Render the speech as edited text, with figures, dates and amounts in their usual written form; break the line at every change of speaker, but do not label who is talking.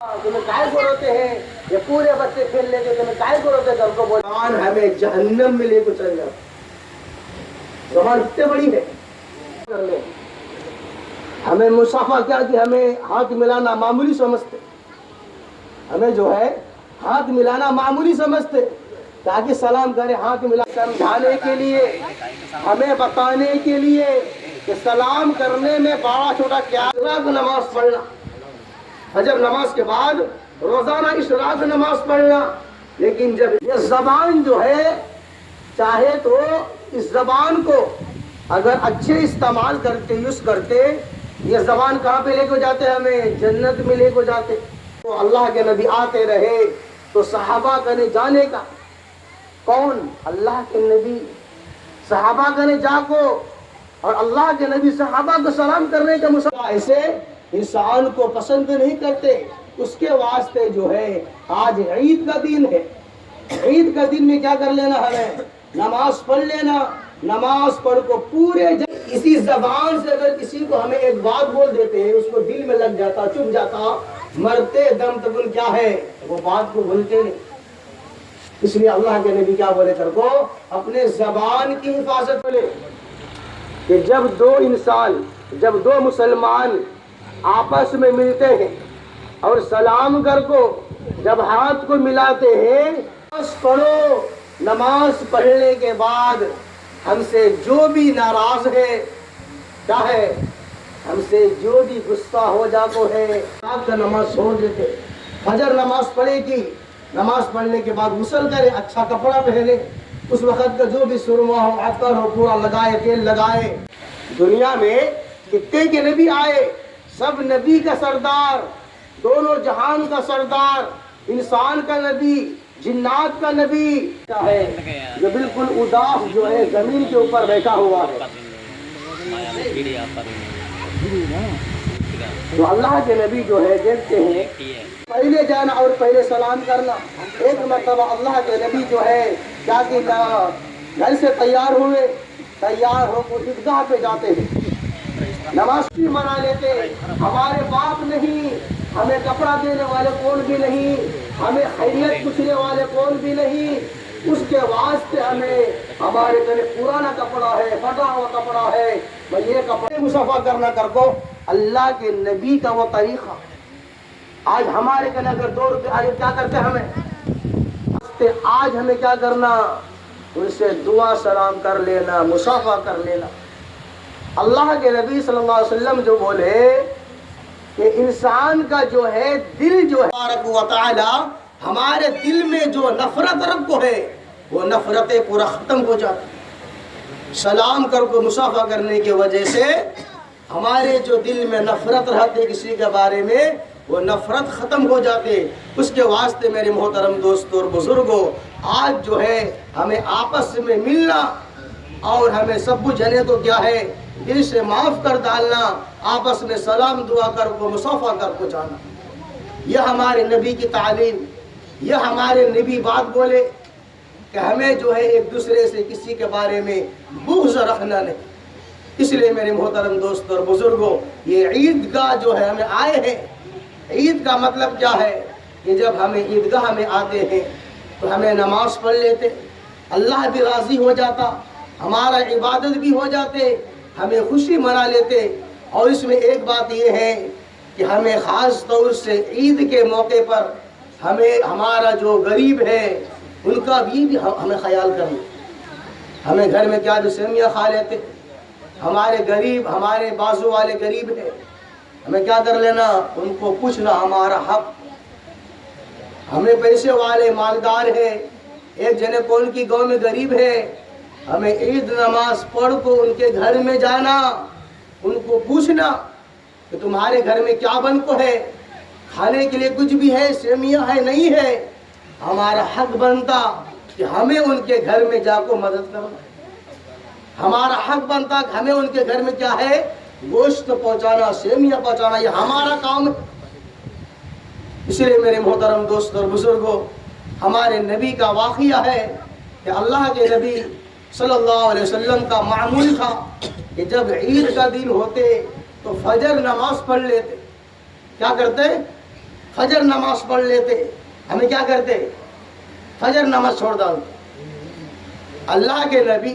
تمہیں کائے کو روتے ہیں؟ یہ پورے بچے کھیل لے کے تمہیں کائے کو روتے؟ گھر کو بول ہمیں جہنم میں لے کو چل جاؤ. زبان اتنی بڑی ہے. ہمیں مصافحہ کیا کہ ہمیں ہاتھ ملانا معمولی سمجھتے. ہمیں جو ہے ہاتھ ملانا معمولی سمجھتے. تاکہ سلام کرے ہاتھ ملا سمجھانے کے لیے, ہمیں بتانے کے لیے کہ سلام کرنے میں بڑا چھوٹا کیا. نماز پڑھنا, فجر نماز کے بعد روزانہ اشراق نماز پڑھنا. لیکن جب یہ زبان جو ہے, چاہے تو اس زبان کو اگر اچھے استعمال کرتے, یوز کرتے, یہ زبان کہاں پہ لے کو جاتے؟ ہمیں جنت میں لے کو جاتے. تو اللہ کے نبی آتے رہے تو صحابہ کنے جانے کا. کون؟ اللہ کے نبی. صحابہ کنے جا کو, اور اللہ کے نبی صحابہ کو سلام کرنے کا مسئلہ ایسے انسان کو پسند نہیں کرتے. اس کے واسطے جو ہے آج عید کا دن ہے. عید کا دن میں کیا کر لینا؟ ہمیں نماز پڑھ لینا. نماز پڑھ کو پورے اسی زبان سے اگر کسی کو ہمیں ایک بات بول دیتے ہیں, اس کو دل میں لگ جاتا, چپ جاتا, مرتے دم تک ان کیا ہے وہ بات کو بھولتے نہیں. اس لیے اللہ کے نبی کیا بولے کر کو اپنے زبان کی حفاظت کرے کہ جب دو انسان, جب دو مسلمان آپس میں ملتے ہیں اور سلام کر کو جب ہاتھ کو ملاتے ہیں, نماز پڑھو. نماز پڑھنے کے بعد ہم سے جو بھی ناراض ہے, کیا ہے, ہم سے جو بھی غصہ ہو جاتا ہے, آپ کا نماز چھوڑ دیتے. فجر نماز پڑھے گی, نماز پڑھنے کے بعد غسل کرے, اچھا کپڑا پہنے, اس وقت کا جو بھی سرما ہو, عطر ہو, پورا لگائے, تیل لگائے. دنیا میں کتنے کے نبی آئے, سب نبی کا سردار, دونوں جہان کا سردار, انسان کا نبی, جنات کا نبی کیا ہے جو بالکل اداس جو ہے زمین کے اوپر بیٹھا ہوا ہے. تو اللہ کے نبی جو ہے دیکھتے ہیں پہلے جانا اور پہلے سلام کرنا. ایک مرتبہ اللہ کے نبی جو ہے کیا کہ گھر سے تیار ہوئے, تیار ہو کر عیدگاہ پہ جاتے ہیں, نماز بھی منا لیتے. ہمارے باپ نہیں, ہمیں کپڑا دینے والے کون بھی نہیں, ہمیں خیریت پوچھنے والے کون بھی نہیں. اس کے واسطے ہمیں ہمارے گھر پرانا کپڑا ہے, پھٹا ہوا کپڑا ہے, میں یہ کپڑے مصافحہ کرنا کر کو اللہ کے نبی کا وہ طریقہ. آج ہمارے کنے اگر دوڑ کے آگے کیا کرتے ہمیں, آج ہمیں کیا کرنا, ان سے دعا سلام کر لینا, مصافحہ کر لینا. اللہ کے نبی صلی اللہ علیہ وسلم جو بولے کہ انسان کا جو ہے دل جو ہے تبارک و تعالی ہمارے دل میں جو نفرت رب کو ہے وہ نفرتیں پورا ختم ہو جاتی. سلام کر کو مصافحہ کرنے کی وجہ سے ہمارے جو دل میں نفرت رہتے کسی کے بارے میں, وہ نفرت ختم ہو جاتے. اس کے واسطے میرے محترم دوستوں اور بزرگوں, آج جو ہے ہمیں آپس میں ملنا اور ہمیں سب جنے کو کیا ہے دل سے معاف کر ڈالنا, آپس میں سلام دعا کر کو مصافحہ کر کو جانا. یہ ہمارے نبی کی تعلیم, یہ ہمارے نبی بات بولے کہ ہمیں جو ہے ایک دوسرے سے کسی کے بارے میں بغض رکھنا نہیں. اس لیے میرے محترم دوستوں اور بزرگوں, یہ عید گاہ جو ہے ہمیں آئے ہیں, عید کا مطلب کیا ہے کہ جب ہمیں عیدگاہ میں آتے ہیں تو ہمیں نماز پڑھ لیتے, اللہ بھی راضی ہو جاتا, ہمارا عبادت بھی ہو جاتے, ہمیں خوشی منا لیتے. اور اس میں ایک بات یہ ہے کہ ہمیں خاص طور سے عید کے موقع پر ہمیں ہمارا جو غریب ہے ان کا بھی ہمیں خیال کرنا. ہمیں گھر میں کیا بھی سیویاں کھا لیتے, ہمارے غریب, ہمارے بازو والے غریب ہیں, ہمیں کیا کر لینا, ان کو پوچھنا ہمارا حق. ہمیں پیسے والے مالدار ہیں, ایک جنے کون کی گاؤں میں غریب ہے, ہمیں عید نماز پڑھ کو ان کے گھر میں جانا, ان کو پوچھنا کہ تمہارے گھر میں کیا بن کو ہے, کھانے کے لیے کچھ بھی ہے, سیویاں ہے نہیں ہے. ہمارا حق بنتا کہ ہمیں ان کے گھر میں جا کو مدد کرنا. ہمارا حق بنتا کہ ہمیں ان کے گھر میں کیا ہے گوشت پہنچانا, سیویاں پہنچانا, یہ ہمارا کام ہے. اس لیے میرے محترم دوست اور بزرگوں, ہمارے نبی کا واقعہ ہے کہ اللہ کے نبی صلی اللہ علیہ وسلم کا معمول تھا کہ جب عید کا دن ہوتے تو فجر نماز پڑھ لیتے. کیا کرتے, فجر نماز پڑھ لیتے، ہمیں کیا کرتے؟ فجر نماز چھوڑ ڈالتے۔ اللہ کے نبی